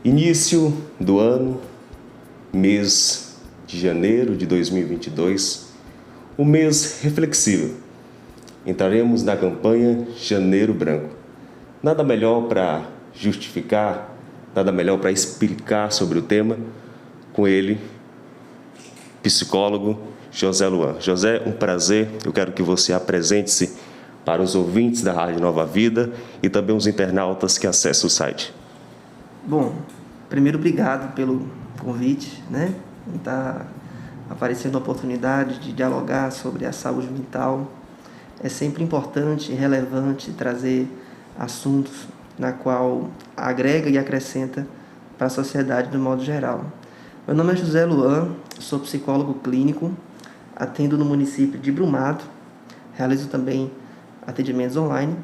Início do ano, mês de janeiro de 2022, um mês reflexivo. Entraremos na campanha Janeiro Branco. Nada melhor para justificar, nada melhor para explicar sobre o tema com ele, psicólogo José Luan. José, um prazer. Eu quero que você apresente-se para os ouvintes da Rádio Nova Vida e também os internautas que acessam o site. Bom, primeiro obrigado pelo convite, né? Está aparecendo a oportunidade de dialogar sobre a saúde mental. É sempre importante e relevante trazer assuntos na qual agrega e acrescenta para a sociedade do modo geral. Meu nome é José Luan, sou psicólogo clínico, atendo no município de Brumado, realizo também atendimentos online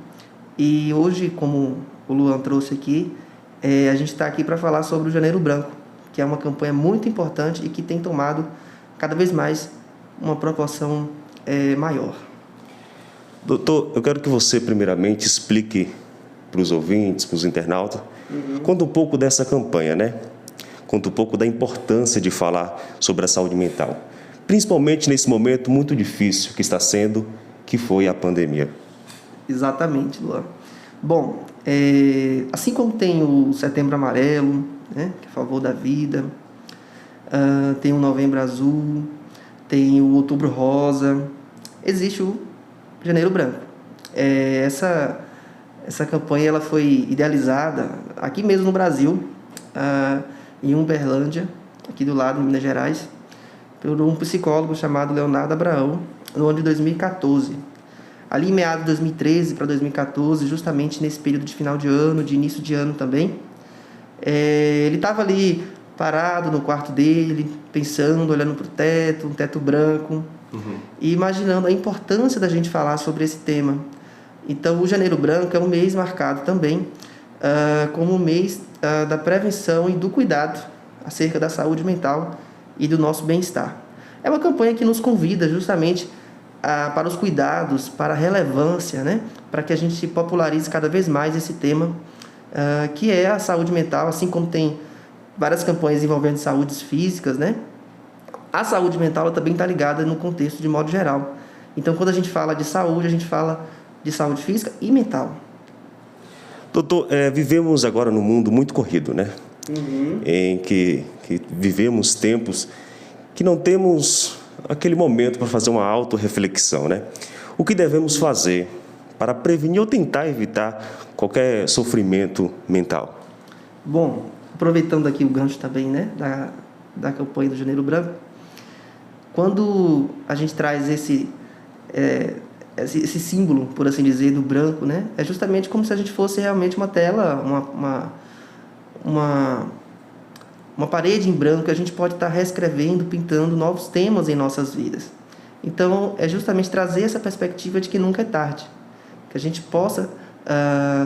e hoje, como o Luan trouxe aqui, a gente está aqui para falar sobre o Janeiro Branco, que é uma campanha muito importante e que tem tomado cada vez mais uma proporção maior. Doutor, eu quero que você primeiramente explique para os ouvintes, para os internautas, conta um pouco dessa campanha, né? Conta um pouco da importância de falar sobre a saúde mental, principalmente nesse momento muito difícil que está sendo, que foi a pandemia. Exatamente, Luan. Bom, assim como tem o Setembro Amarelo, né, que é a favor da vida, tem o Novembro Azul, tem o Outubro Rosa, existe o Janeiro Branco. Essa campanha ela foi idealizada aqui mesmo no Brasil, em Uberlândia, aqui do lado, em Minas Gerais, por um psicólogo chamado Leonardo Abraão, no ano de 2014. Ali em meados de 2013 para 2014, justamente nesse período de final de ano, de início de ano também, ele estava ali parado no quarto dele, pensando, olhando para o teto, um teto branco, e imaginando a importância da gente falar sobre esse tema. Então, o Janeiro Branco é um mês marcado também como um mês da prevenção e do cuidado acerca da saúde mental e do nosso bem-estar. É uma campanha que nos convida justamente para os cuidados, para a relevância, né? Para que a gente popularize cada vez mais esse tema, que é a saúde mental, assim como tem várias campanhas envolvendo saúdes físicas, né? A saúde mental também está ligada no contexto de modo geral. Então, quando a gente fala de saúde, a gente fala de saúde física e mental. Doutor, vivemos agora num mundo muito corrido, né? Em que vivemos tempos que não temos aquele momento para fazer uma autorreflexão, né? O que devemos fazer para prevenir ou tentar evitar qualquer sofrimento mental? Bom, aproveitando aqui o gancho também, né, da campanha do Janeiro Branco, quando a gente traz esse símbolo, por assim dizer, do branco, né, é justamente como se a gente fosse realmente uma tela, uma parede em branco que a gente pode estar reescrevendo, pintando novos temas em nossas vidas. Então, é justamente trazer essa perspectiva de que nunca é tarde, que a gente possa,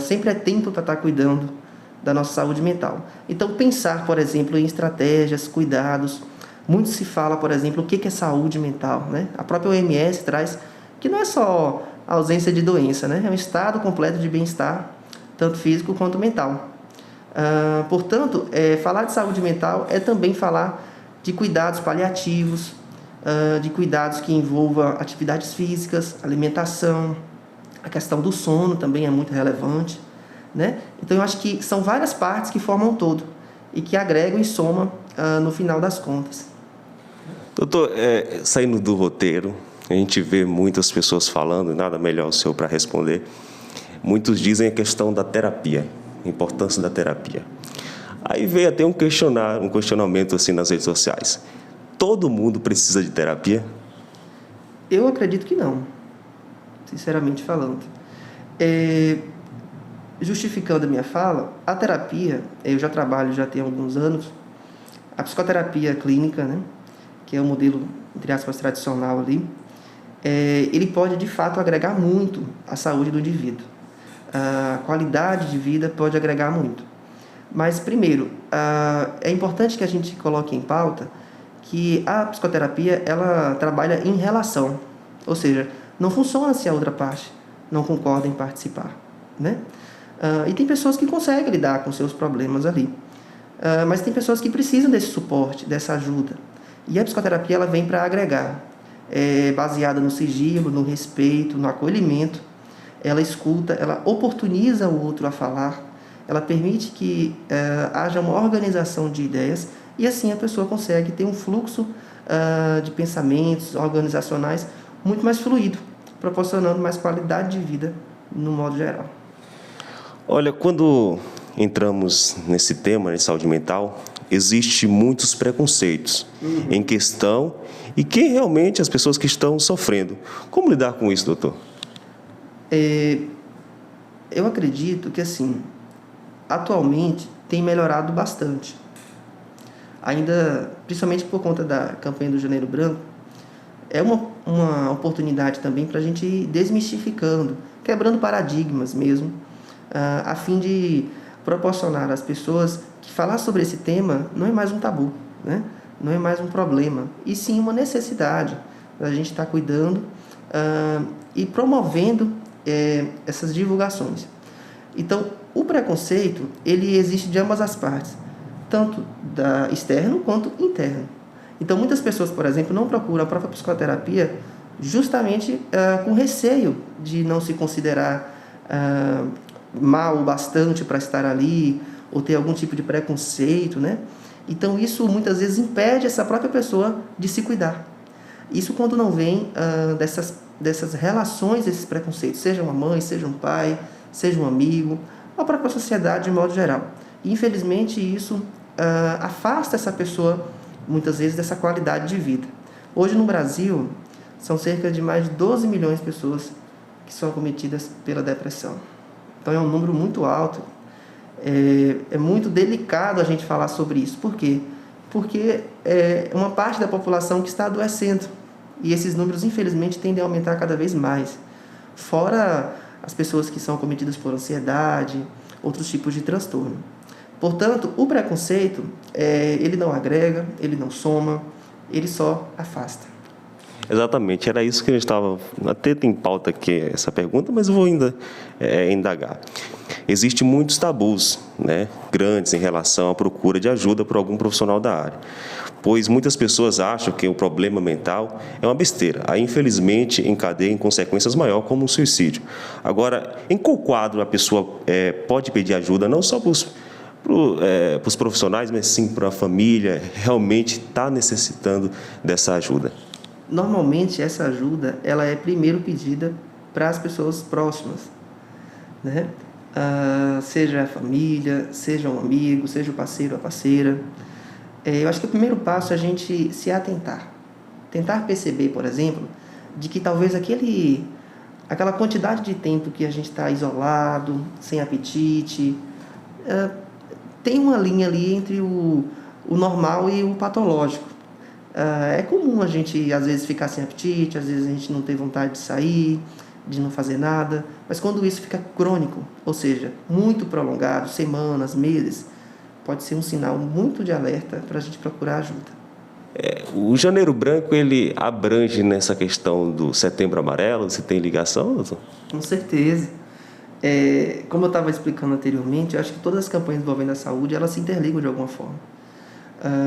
sempre é tempo para estar cuidando da nossa saúde mental. Então, pensar, por exemplo, em estratégias, cuidados. Muito se fala, por exemplo, o que é saúde mental, né? A própria OMS traz que não é só a ausência de doença, né? É um estado completo de bem-estar, tanto físico quanto mental. Portanto, falar de saúde mental é também falar de cuidados paliativos, de cuidados que envolvam atividades físicas, alimentação, a questão do sono também é muito relevante, né? Então, eu acho que são várias partes que formam um todo e que agregam e somam no final das contas. Doutor, saindo do roteiro, a gente vê muitas pessoas falando, nada melhor o senhor para responder. Muitos dizem a questão da terapia, a importância da terapia. Aí veio até um questionamento assim nas redes sociais. Todo mundo precisa de terapia? Eu acredito que não, sinceramente falando. Justificando a minha fala, a terapia, eu já trabalho já tem alguns anos, a psicoterapia clínica, né, que é o modelo, entre aspas, tradicional ali, ele pode de fato agregar muito à saúde do indivíduo. A qualidade de vida pode agregar muito. Mas, primeiro, é importante que a gente coloque em pauta que a psicoterapia ela trabalha em relação, ou seja, não funciona se a outra parte não concorda em participar, né? E tem pessoas que conseguem lidar com seus problemas ali. Mas tem pessoas que precisam desse suporte, dessa ajuda. E a psicoterapia ela vem para agregar, baseada no sigilo, no respeito, no acolhimento. Ela escuta, ela oportuniza o outro a falar, ela permite que haja uma organização de ideias e assim a pessoa consegue ter um fluxo de pensamentos organizacionais muito mais fluido, proporcionando mais qualidade de vida no modo geral. Olha, quando entramos nesse tema de saúde mental, existem muitos preconceitos em questão e quem realmente as pessoas que estão sofrendo. Como lidar com isso, doutor? Eu acredito que, assim, atualmente tem melhorado bastante. Ainda, principalmente por conta da campanha do Janeiro Branco, é uma oportunidade também para a gente ir desmistificando, quebrando paradigmas mesmo, a fim de proporcionar às pessoas que falar sobre esse tema não é mais um tabu, né? Não é mais um problema, e sim uma necessidade da gente estar cuidando e promovendo essas divulgações. Então, o preconceito, ele existe de ambas as partes, tanto externo quanto interno. Então, muitas pessoas, por exemplo, não procuram a própria psicoterapia justamente com receio de não se considerar mal o bastante para estar ali, ou ter algum tipo de preconceito, né? Então, isso muitas vezes impede essa própria pessoa de se cuidar. Isso quando não vem dessas relações, esses preconceitos, seja uma mãe, seja um pai, seja um amigo, a própria sociedade de modo geral. E, infelizmente, isso afasta essa pessoa, muitas vezes, dessa qualidade de vida. Hoje, no Brasil, são cerca de mais de 12 milhões de pessoas que são acometidas pela depressão. Então, é um número muito alto. É muito delicado a gente falar sobre isso. Por quê? Porque é uma parte da população que está adoecendo. E esses números, infelizmente, tendem a aumentar cada vez mais. Fora as pessoas que são acometidas por ansiedade, outros tipos de transtorno. Portanto, o preconceito, ele não agrega, ele não soma, ele só afasta. Exatamente, era isso que a gente estava até em pauta aqui, essa pergunta, mas eu vou ainda indagar. Existem muitos tabus, né, grandes em relação à procura de ajuda por algum profissional da área, pois muitas pessoas acham que o problema mental é uma besteira, aí infelizmente encadeia em consequências maiores como o suicídio. Agora, em qual quadro a pessoa pode pedir ajuda, não só para os profissionais, mas sim para a família, realmente está necessitando dessa ajuda? Normalmente, essa ajuda ela é primeiro pedida para as pessoas próximas, né? Seja a família, seja um amigo, seja o parceiro, a parceira. Eu acho que o primeiro passo é a gente se atentar. Tentar perceber, por exemplo, de que talvez aquela quantidade de tempo que a gente está isolado, sem apetite, tem uma linha ali entre o normal e o patológico. É comum a gente, às vezes, ficar sem apetite, às vezes a gente não ter vontade de sair, de não fazer nada, mas quando isso fica crônico, ou seja, muito prolongado, semanas, meses, pode ser um sinal muito de alerta para a gente procurar ajuda. O Janeiro Branco, ele abrange nessa questão do Setembro Amarelo? Você tem ligação, doutor? Com certeza. Como eu estava explicando anteriormente, eu acho que todas as campanhas envolvendo a saúde, elas se interligam de alguma forma.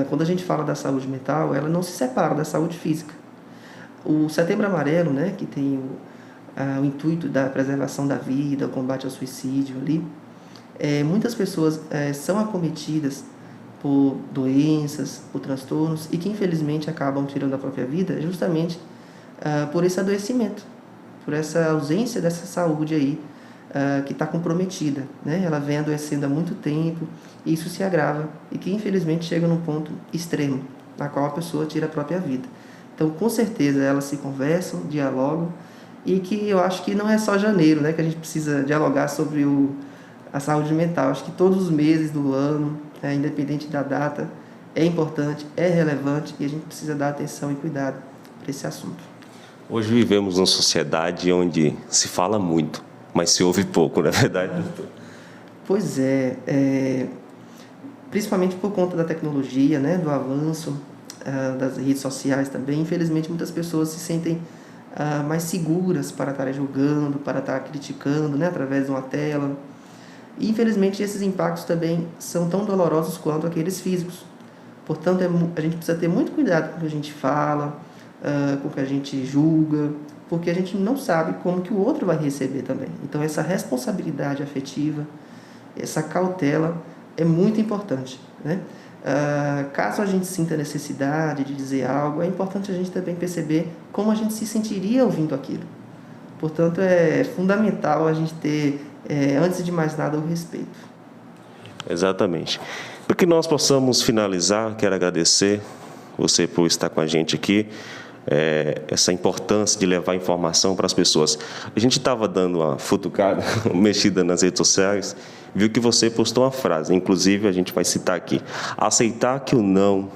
Quando a gente fala da saúde mental, ela não se separa da saúde física. O Setembro Amarelo, né, que tem o intuito da preservação da vida, o combate ao suicídio ali, muitas pessoas são acometidas por doenças, por transtornos, e que infelizmente acabam tirando a própria vida justamente por esse adoecimento, por essa ausência dessa saúde aí, que está comprometida, né? Ela vem adoecendo há muito tempo e isso se agrava e que infelizmente chega num ponto extremo, na qual a pessoa tira a própria vida. Então, com certeza, elas se conversam, dialogam, e que eu acho que não é só janeiro, né, que a gente precisa dialogar sobre a saúde mental. Acho que todos os meses do ano, independente da data, é importante, é relevante e a gente precisa dar atenção e cuidado para esse assunto. Hoje vivemos numa sociedade onde se fala muito, mas se ouve pouco, não é verdade, doutor? Pois é, principalmente por conta da tecnologia, né, do avanço das redes sociais também. Infelizmente, muitas pessoas se sentem mais seguras para estarem julgando, para estar criticando, né, através de uma tela. E, infelizmente, esses impactos também são tão dolorosos quanto aqueles físicos. Portanto, a gente precisa ter muito cuidado com o que a gente fala, com o que a gente julga, porque a gente não sabe como que o outro vai receber também. Então, essa responsabilidade afetiva, essa cautela é muito importante, né? Caso a gente sinta necessidade de dizer algo, é importante a gente também perceber como a gente se sentiria ouvindo aquilo. Portanto, é fundamental a gente ter, antes de mais nada, o respeito. Exatamente. Para que nós possamos finalizar, quero agradecer você por estar com a gente aqui, essa importância de levar informação para as pessoas. A gente estava dando uma futucada, mexida nas redes sociais, viu que você postou uma frase, inclusive a gente vai citar aqui: aceitar que não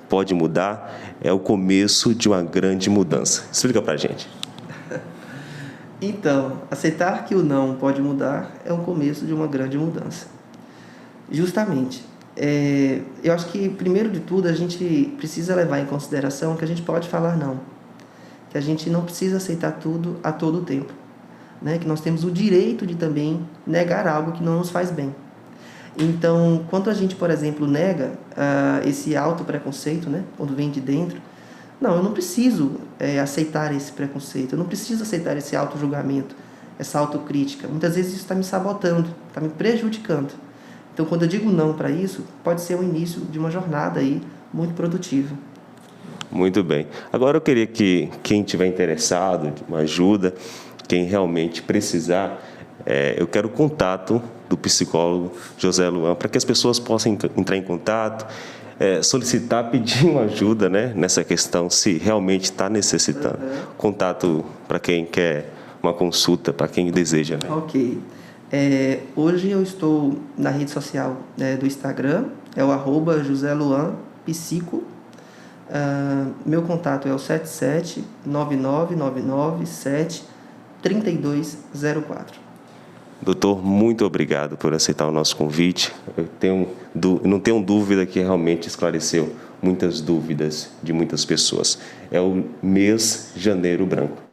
pode mudar é o começo de uma grande mudança. Explica para a gente. Então, aceitar que o não pode mudar é o começo de uma grande mudança. Justamente. Eu acho que, primeiro de tudo, a gente precisa levar em consideração que a gente pode falar não. Que a gente não precisa aceitar tudo a todo tempo. Né? Que nós temos o direito de também negar algo que não nos faz bem. Então, quando a gente, por exemplo, nega esse autopreconceito, né? Quando vem de dentro, não, eu não preciso aceitar esse preconceito, eu não preciso aceitar esse autojulgamento, essa autocrítica. Muitas vezes isso está me sabotando, está me prejudicando. Então, quando eu digo não para isso, pode ser o início de uma jornada aí muito produtiva. Muito bem. Agora eu queria que quem estiver interessado de uma ajuda, quem realmente precisar, eu quero o contato do psicólogo José Luan, para que as pessoas possam entrar em contato, solicitar, pedir uma ajuda, né, nessa questão, se realmente está necessitando. Contato para quem quer uma consulta, para quem deseja. Né? Ok. Hoje eu estou na rede social do Instagram, é o @joseluanpsico. Meu contato é o 77-9999-73204. Doutor, muito obrigado por aceitar o nosso convite. Eu não tenho dúvida que realmente esclareceu muitas dúvidas de muitas pessoas. É o mês Janeiro Branco.